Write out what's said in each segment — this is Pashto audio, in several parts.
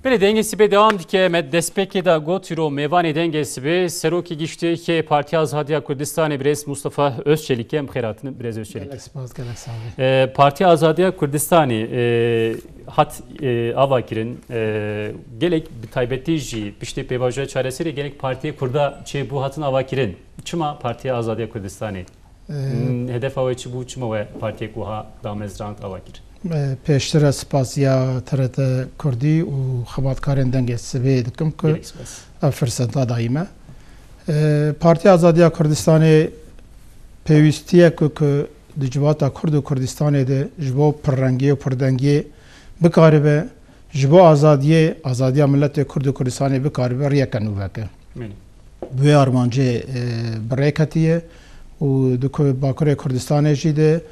بله dengesi به devam dike med despeki da gotiro mevani dengesi be seroki gişti ki Parti Azadiya Kürdistan'ı biraz Mustafa Özçelik'e mxeratını biraz Özçelik. Parti Azadiya Kürdistan'ı hat avakirin gelek taybetici pişti pevaja çaresiyle gelek partiye kurda çe bu hatın avakirin çıma Parti Azadiya Kürdistan'ı hedef avacı bu çıma ve partiye kuha damezrant avakir. پیشتر سپاسیا ترت کردی و خبرکاران دنگ سبی دکم که فرصت دادایمه پارتی آزادی کردستان پیوستیه که دجوات کرد و کردستان ده جبو پررنگی و پردنگی بکاره جبو آزادی ملت کرد و کردستان بکاره ریا کنوه که به آرمانجه برکتیه و دکو باکر کردستان جیده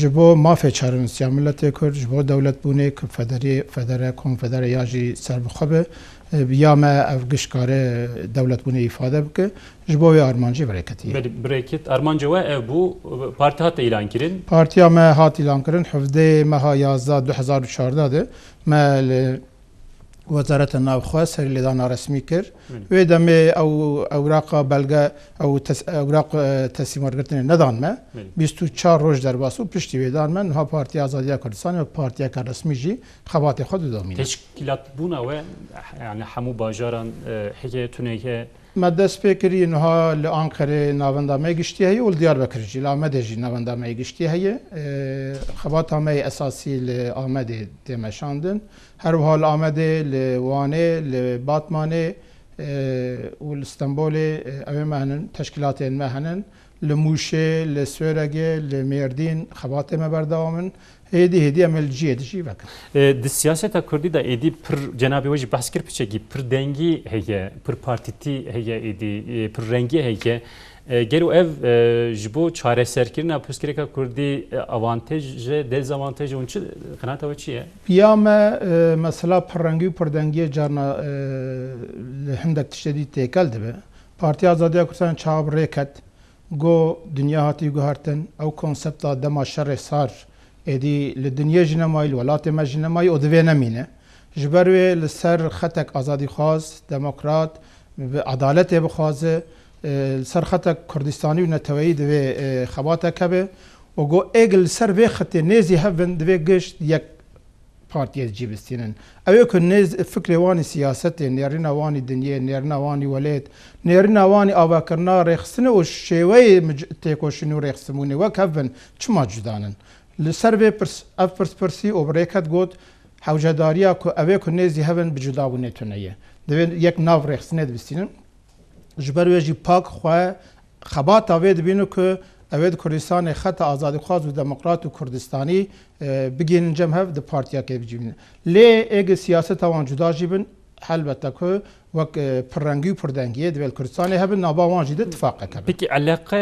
جبو مافی چارن سیاملت کرد جبو دولت بونه که فدره کنفدره یاجی سر بخوابه بیا ما افگشکار دولت بونه ifade بکه جبو آرمانجی برکتی. برکت آرمانجی و bu parti hat ilan kirin. Parti ما هات ilan kirin. حفظه ماه 11 2014 ده ما وزارت الناوخوا سر لیدان رسمی کرد و دمی اوراق بلگه او اوراق تسلیم کردن ندان ما 24 روز در واسو پشتی ویدان من ها پارتی آزادی کردستان و پارتی که رسمی جی خبات خود دامینه تشکیلات بونه و یعنی همو باجاران حکایتونه که مدرس فکری نها لانکره نواندامه گشتی هی ول دیاربکر جی لامده جی نواندامه گشتی هی خبات همه اساسی لآمده دمشاندن هر حال آمده لوانه لباتمانه والاستانبول اوه مهنن تشکیلات مهنن لموشه لسورگه لمیردین خبات مبردامن هدی عمل جیدی وکر. د سیاست کردی دا ایدی پر جنابی وجه بحث کرد پیچگی پر دنگی هیه پر پارتیتی هیه ایدی پر رنگی هیه گرو اف جبو چاره سرکرنا پسکریکا کردی آوانتاژ دزاوانتاژ اون چه قناعت او چیه؟ بیام مثلا پر رنگی پر دنگی جارنا هندک تشدید تکل دبه. پارتی آزادی کردستان چاب ریکت گو دنیا هاتی گوهرتن او کنسپت دما شر سار ایدی لدنیا جنمایی الولات ما جنمایی ادویه نمینه جبروی لسر خطک آزادی خواست دموکرات عدالت بخوازه سر خطک کردستانی و نتوایی دوی خباته کبه و گو اگل سر وی خطی نیزی هفن دوی گشت یک پارتیه جیبستینن اوه که نیز فکر وانی سیاست نیرین وانی دنیا نیرین وانی ولید نیرین وانی آواکرنا ریخستنه و شیوه تیکوشنو ریخستمونه وک هفن چما جدانن لسر وی پرسی و برکت گود حوجداریا که اوه که نیزی هفن بجدابونه تونیه دوی یک ناو ریخستنه دبستینن جبروی جی پاک خواه خبات آوید بینو که اوید کردستان خط آزادی خواست و دموکرات و کردستانی بگین جمع هف ده پارتیا که بجیبین لی اگ سیاست وان جدا جیبن البته که وک پررنگی و پردنگیه دویل کردستانی هبن نابا وان جیده اتفاقه کبن پکی علاقه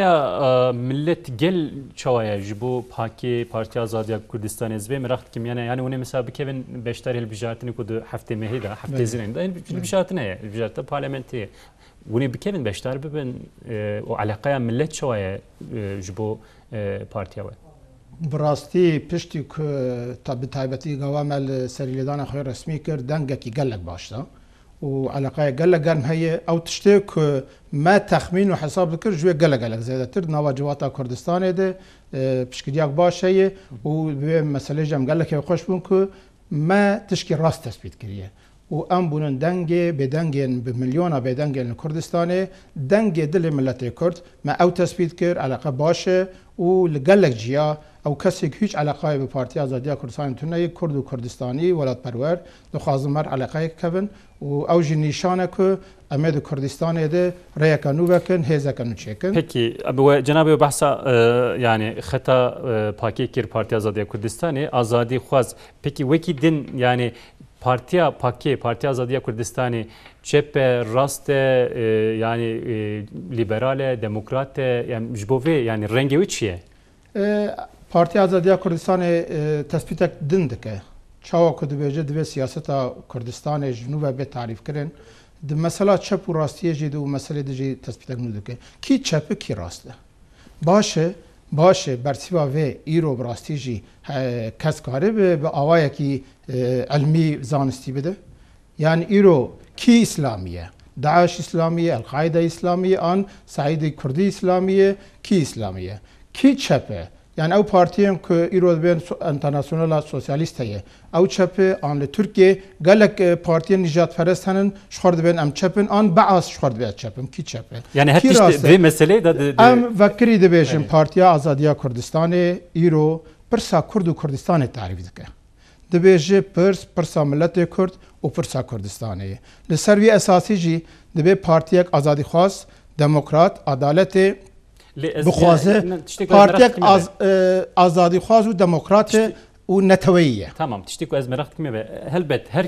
ملت گل چوایه جبو پاکی پارتی آزادی کردستان ازبه مرخت کم یعنی اونه مثلا بکوین بیشتر هل بجارتنی کد هفته مهیده هفته زنین ده بجارتنه بجارت پارلمنتی ونی بکوین بیشتر ببین و علاقه ملت چوایه جبو پارتیا و براستی پشتی که به تایبتی گوامل سریلیدان خوی رسمی کرد دنگه کی گلک باشده و علاقه گلک گرم هیه او تشتی که ما تخمین و حساب دکر جوی گلک زیاده تر نوا جواتا کردستان ده پشکریاک باشه و به مسئله جم گلک خوش بون که ما تشکی راست تثبیت کریه و ام بونن دنگه به دنگه به میلیون به دنگه کردستان دنگه دل ملت کرد ما او تثبیت کرد علاقه باشه و لگلک جیا او کسی که هیچ علاقه به پارتی آزادی کردستان تونه کرد و کردستانی ولایت پرور دخوازمر علاقه کبن و او نشانه که امید کردستان ده رای کنو بکن هزا کنو چکن. پکی ابو جناب بحث یعنی خطا پاکی کر پارتی آزادی کردستانی آزادی خواز پکی وکی دن یعنی پارتی آزادی کردستانی چپ راست یعنی لیبرال دموکرات یعنی جبوه یعنی رنگی و چیه؟ پارتی آزادی کردستان تثبیت دنده که چاوا کد بیجه دوی سیاست کردستان جنوب به تعریف کردن د مثلا چپ و راستیه جی دو مسئله دیجی تثبیت کننده که کی چپ کی راسته باشه برسیوا و ایرو براستی جی کس کاره به آوای کی علمی زانستی بده يعني إيرو كي إسلامية داعش إسلامية القاعدة إسلامية آن سعيد كردي إسلامية كي إسلامية كي تشابه يعني او بارتيان كو إيرو بين انترناسيونال سوسياليست هي او تشابه آن لتركيا قالك بارتيان نجات فرست هنن شخورد بين ام تشابن آن بعض شخورد بين تشابن كي تشابه يعني هر تشت في مسألة ده ام فكري دبيجن بارتيا آزادية كردستان إيرو برسا كرد و كردستان تعريف دكه دبيجي برسا ملت كرد و برسا كردستان لسروي اساسي جي دبي بارتيك آزادي خاص ديمقراط عدالت بخوازه بارتيك آزادي خاص و ديمقراط و نتویه تمام تشتی که از مرخت کمی به هلبت هر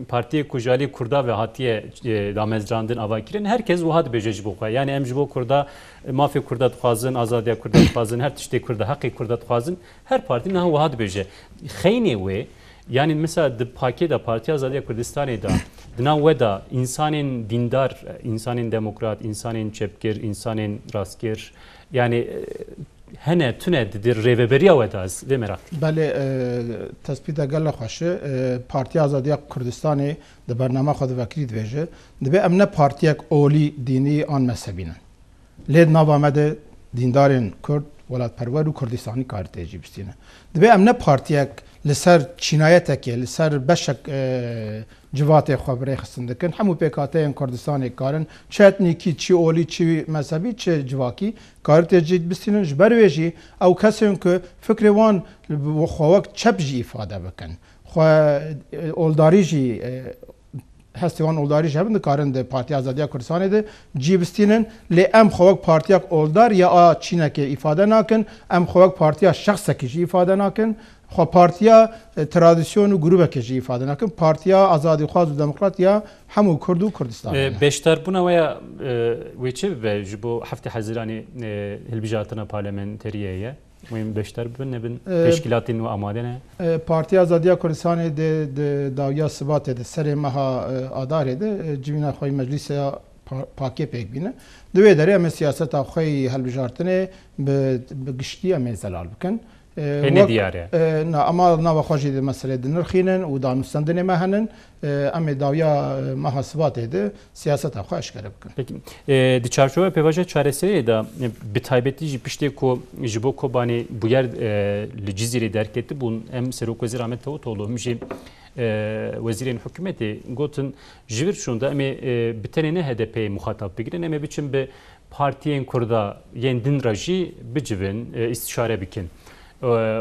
پارتی کجالی کردا و هاتیه دامزراندن آواکیرن herkes وهاد بجج بوقا yani em jibo kurda mafya kurda dixwazin azadiya kurda dixwazin her tiştê kurda haqqi kurda dixwazin her parti ne وهاد beje xeyne we yani mesela de pakê Parti Azadiya Kurdistanê da dina we da insanên dindar insanên demokrat insanên çepkir insanên rastgir yani هنه تونه در ریوبریا و داز و مرا بله تثبیت گله خوشه پارتی آزادی کردستان د برنامه خود وکیل دوجه دبی امنه پارتی اولی دینی آن مذهبینن لید نوامده دیندارن کرد ولات پرور و کردستانی کارتیجی بستینه دبی امنه پارتی لسر چینایت که لسر بشک جوات خبره خستندکن همو پیکاته کردستان کارن چه نیکی چی اولی چی مذهبی چه جواکی کارت جدید بستینن جبرویجی او کسی که فکر وان خواک چپجی ifade بکن خو اولداریجی هستوان اولداریجی هم کارن ده پارتی آزادی کردستان ده جی بستینن لی ام خواک پارتی اولدار یا چینه که ifade نکن ام خواک پارتی شخص که جی ifade نکن خو پارتیا ترادیسیون و گروه کشی ifade نکن پارتیا آزادی خواست و دموکراتیا همو کرد و کردستان بیشتر بنا و چه به جبو هفته حزیرانی هلبیجاتنا پارلمانتریه مهم بیشتر بن تشکیلاتین و آماده نه پارتی آزادی کردستان ده داویا ثبات ده سر مها آداره ده جمینا خوی مجلس پاکی پیک بینه دوی داره ام سیاست خوی هلبیجاتنه به گشتی ام زلال بکن هني دياره نه اما نوا خوشی ده مسئله دنرخینن و دانستندن مهنن ام داویا محاسبات ده سیاست خوش کرده بکن. Peki di çarşova pevaja çaresi da bitaybetti jipişte ko jibo kobani bu yer liciziri derk etti bun em Serok Vezir Ahmet Davutoğlu mişi vezirin hükümeti gotun jivir şunda emi bitenene HDP muhatap bigirin emi biçim be partiyen kurda yendin raji bicivin istişare bikin.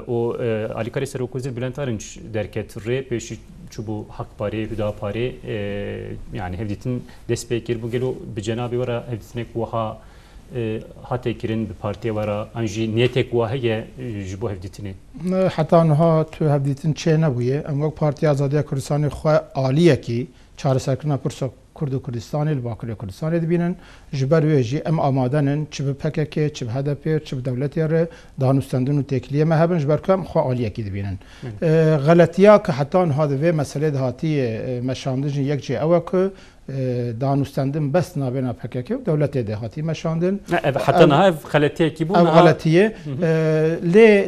O Ali Kare Serok Vezir Bülent Arınç derket re peşi çubu Hakpari, Hüdapari yani hevditin despekir bu gelo bir cenabı vara hevditinek vaha hatekirin bir partiye vara anji niyetek vaheye jibo hevditini. Hatta naha tu hevditin çe nebuye ama Parti Azadiya Kurdistanê xwe aliye ki çareserkirina pirsa Kurd û Kurdistanê li Bakurê Kurdistanê dibînin ji ber wê jî em amadenin çi bi PKK çi bi HDP çi bi dewletê re danûstendin û têkiliyê me hebin ji ber ku em xwe aliyekî dibînin. Xeletiya ki heta niha di vê meselê de hatiye meşandin jî yek jê ew e ku danûstendin bes navêna PKK û dewletê de hatiye meşandin. Heta niha ev xeletiyekî bû ev xeletiye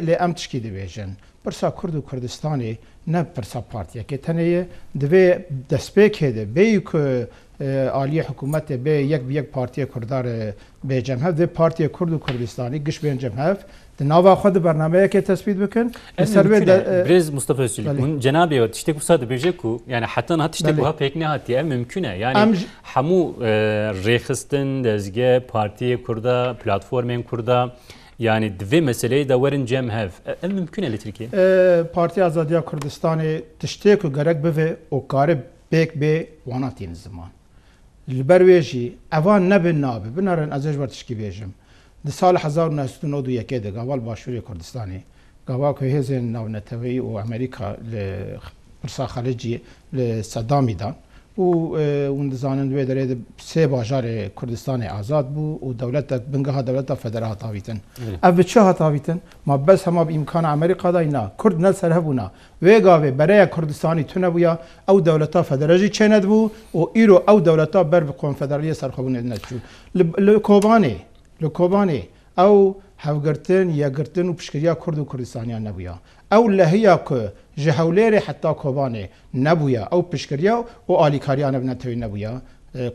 lê em tişkî dibêjin. Pirsa Kurd û Kurdistanê ne pirsa partiyekê tenê divê destpêkê de bêyî ku aliye hikûmetê bê yek bi yek partiye Kurdar bê cemhev vê partiye Kurd û Kurdistanî giş bên cemhev di nava xwe di bernameyekê tespît bikin. Brez Mustafa Özçelik hûn cenabê we tiştek wisa dibêje ku yani heta niha tiştek wiha pêk nehatiye ev mümkün e yani hemû rêxistin dezgeh partiyê Kurda platformên Kurda yani divê meseleyê de werin cem hev ev mümkün e li Tirkiye Parti Azadiya Kurdistanê tiştê ku gerek bive û kare pêk bê wana tînin ziman li ber wê jî evan nebin nabe binarin ez ê ji ber tişkî bêjim di sala 1991 de gaval Başûrê Kurdistanê gava ku hêzên navnetewî û Amerîka li pirsa xelicî li Sedamî dan û hûn dizanin wê derê de sê bajarê Kurdistanê azad bû û dewletek bingeha dewleta federal hatavîtin. Ev bi çi hatavîtin? Ma bes hema bi îmkana Amerîka da na Kurd ne serhebûna. Wê gavê bereya Kurdistanî tune bûya ew dewleta federal jî çê nedibû û îro ew dewleta ber bi konfederaliyê serxwebûnê neçû. Li Kobanê ew hevgirtin, yekgirtin û piştgiriya Kurd û Kurdistaniyan nebûya. او لهیا که جهولیر حتی کوبانه نبویا او پشکریا و آلیکاریانه بنتوی نبویا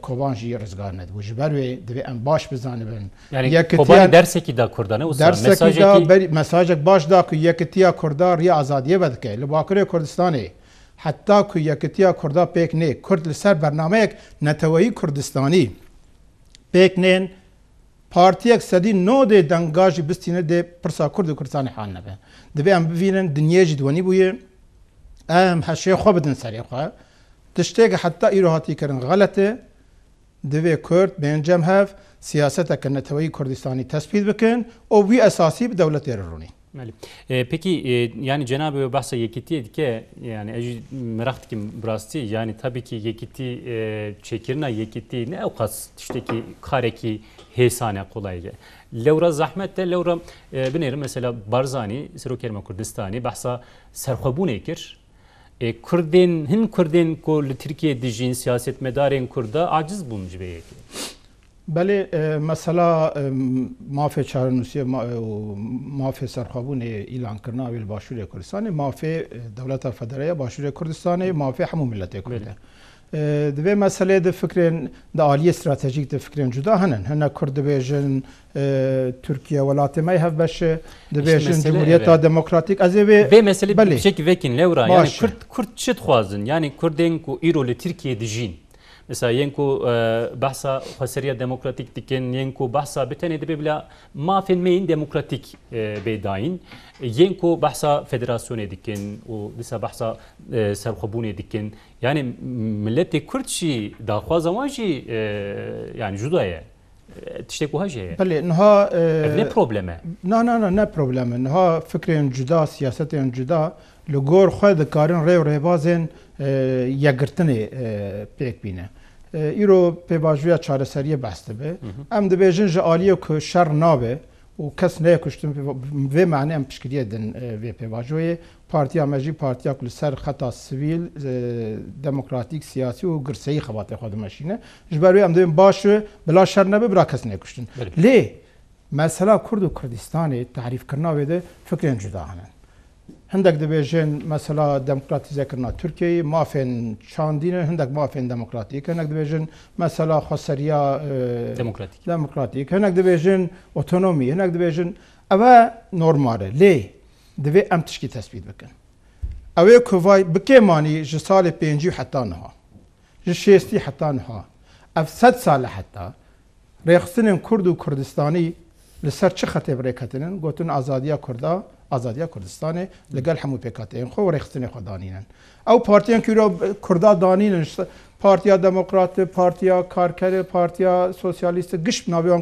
کوبان جی رزگار ندبو جبروی دوی ام باش بزانبن یعنی کوبان درسی کی دا کردانه و درسی دا مساجک باش دا که یکتیا کردا ری آزادیه بدکه لباکره کردستانی حتی که یکتیا کردا پیک نه کرد لسر برنامه یک نتوایی کردستانی پیک نین پارتی اکسدی نو ده دنگاجی بستینه ده پرسا کرد و کردستانی حال نبه دوی ام ببینن دنیا جدوانی بویه ام هشه خواه بدن سری خواه تشتیگ حتی ایرو هاتی کرن غلطه دوی کرد بینجم هف سیاست که نتوایی کردستانی تثبیت بکن و وی اساسی به دولت ایرانی. Peki yani Cenab-ı bahsa yekiti ki yani merak ki burası yani tabii ki yekiti çekirna yekiti ne avkas işte ki kareki hesane kolayca. Levra zahmet de levra binerim mesela Barzani Serokerme Kurdistani bahsa serxabune ekir. Kurdin hin Kurdin ko Türkiye dijin siyaset medarın Kurda aciz buluncu beyeki. بله مثلا مافی چارنوسی مافی سرخابون اعلان کرنا ویل باشور کردستان مافی دولت فدرالیا باشور کردستان مافی همون ملت کرده دوی مسئله ده فکرین ده عالی استراتژیک ده فکرین جدا هنن هنه کرد بیجن ترکیه ولات می هف بشه ده بیجن جمهوریت دموکراتیک از به مسئله بشکل وکین لورا yani Kürt çet خوازن yani Kurdin ko İroli Türkiye dijin mesela yenko bahsa xaseriya demokratik diken yenko bahsa betene de bela ma filmeyin demokratik bedayin yenko bahsa federasyonu diken o lisa bahsa serxabune diken yani milleti Kürtçi da xazamaji yani judaya تشتكوا هاجي بله انها نه probleme نه probleme انها فكرين جدا سياستين جدا لغور خود كارن ريو ريبازن يغرتني بيك بينه ایرو به واجویا چارەسەریە بسته به ام دبیجن جالیو که شر نابه و کس نه کشتم و معنی ام پشکریه دن و به واجوی پارتیا مجی پارتیا کل سر خطا سیویل دموکراتیک سیاسی و گرسایی خبات خود ماشینه جبروی ام دبیم باشه بلا شر نبه برا کس نه کشتن لی مثلا کرد و کردستان تعریف کرنا ویده فکرین جدا هنن هندک دبیجن مثلا دموکراتیزه کرنا ترکیه مافین چاندینه هندک مافین دموکراتیک هندک دبیجن مثلا خسریا دموکراتیک هندک دبیجن اتونومی هندک دبیجن اوه نورماله لی دوی ام تشکی تثبیت بکن اوه کوای بکی مانی جسال پینجی حتی نها جشیستی حتی نها اف 100 سال حتی ریخستن کرد و کردستانی لسر چه خطه بریکتنن گوتن آزادیا کردا آزادیا کردستان لگل همو پیکاتین خو ریختن خدانینن او پارتیان که رو کردا دانینن پارتیا دموکرات پارتیا کارگر پارتیا سوسیالیست گشت ناویان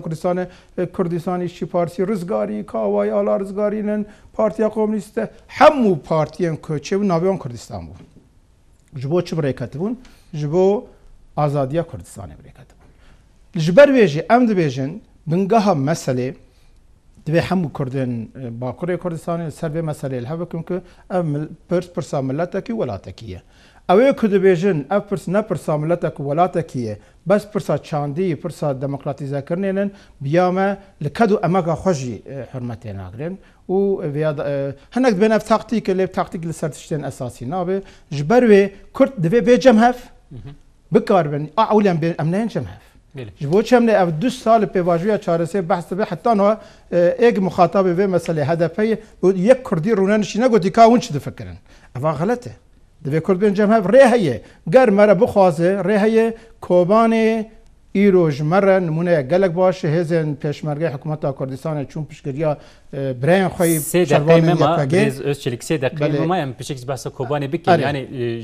کردستانی چی پارتی رزگاری کاوای آلا رزگارینن پارتیا کمونیست همو پارتیان که چه ناویان کردستان بود جبو چه بریکتون جبو آزادیا کردستان بریکتون جبر ویجی ام دبیجن بنگاه مسئله دوی همو کردن با کردستان سر به مسئله الهوا کن که پرسا ملتکی ولاتکیه اوه که دبیجن اف پرس نه پرسا ملتک ولاتکیه بس پرسا چاندی پرسا دموکراتیزه کرنینن بیامه لکدو امگا خوشی حرمتی ناگرن و هنگ بین اف تاکتیک لیب تاکتیک لسرتشتین اساسی نابه جبروی کرد دوی بی جمهف بکار بین اولیم بین امنین جمهف جبوت شمله اف 2 سال به واجویا چارسه بحث به حتی نه یک مخاطب به مسئله هدفی بود یک کردی رونانشی نگوتی که اون چی دفکرن اما غلطه دوی کرد بین جمهور ریهیه گر مره بخوازه ریهیه کوبان ایروج مره نمونه گلک باشه هزن پیشمرگه حکومت کردستان چون پیشگیری برای خوی شروان یکگی özçelik 3 دقیقه ما ام پیشک بحث کوبان بکن yani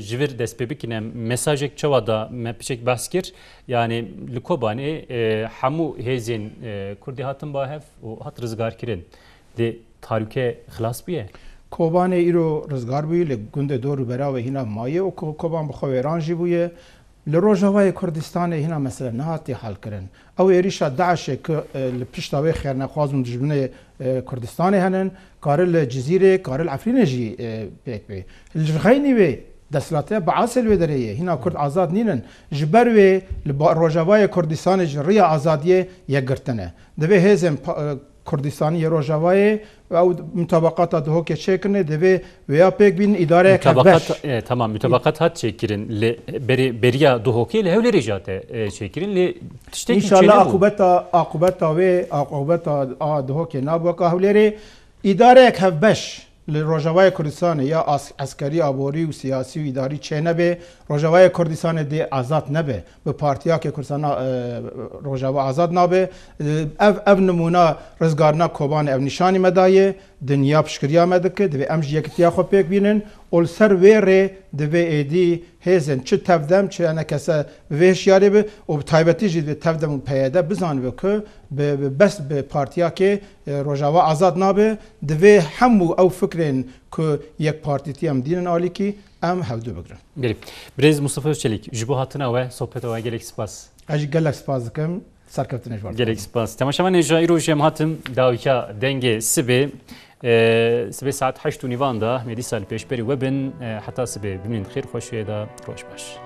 جویر دست بکنم مساجک چوادا ما پیشک بحث کر yani لکوبانی همو هزن کردی هاتن با هف و هات رزگار کردن de تاریخ خلاص بیه کوبان ایرو رزگار بیه لگند دور برای و هینا مایه و کوبان بخواه رانجی بیه لروجاوای کردستان هنا مثلا نهاتی حل کردن او ایریشا داعش که لپشتاوی خیر نخوازم دجمنه کردستان هنن کارل جزیره کارل عفرینجی بیک بی الجغینی بی دستلاته بعاصل ودریه هنا کرد آزاد نینن جبروی روجاوای کردستان جریا آزادیه یگرتنه دوی هزم Kurdistanî Rojavayê ew mutabaqata dihokê çêkirine divê wêya pêk bînin îdareyek hevbeş. Tamam mütabakat hat çekirin li beriya duhokê li hewlerê jate çekirin li tiştekî İnşallah akubeta wê akubeta dihokê nabaka hewlerê îdareyek hevbeş li Rojavayê Kurdistanê ya askerî aborî û siyasî û îdarî çê nebe Rojavayê Kurdistanê dê azad nebe bi partiyakê Kurdistana Rojava azad nabe ev nimûna rizgarina Kobanê ev nîşanî me daye dinya piştgiriya me dike divê em ji yekitiya xwe pêk bînin ol ser wê rê divê êdî hêzên çi tevdem çi enekese bi vê hişyarê bi û bi taybetî jî divê tevdem û peyede bizanibe ku bes bi partiyakê Rojava azad nabe divê hemû ew fikrên ku yek partîtî em dînin alîkî em hevdû bigirin. Gelip. Brez Mustafa Özçelik ji bo hatina we sohbeta we gelek spas. Ez jî gelek spas dikim serkeftinê ji bar. Gelek spas. Temaşavanê ji îro jem hatin dawîka dengê sibê sibê saat 8:30 da medî sal pêşberî we bin heta sibê bimînin xêr xweşiyê da roj baş.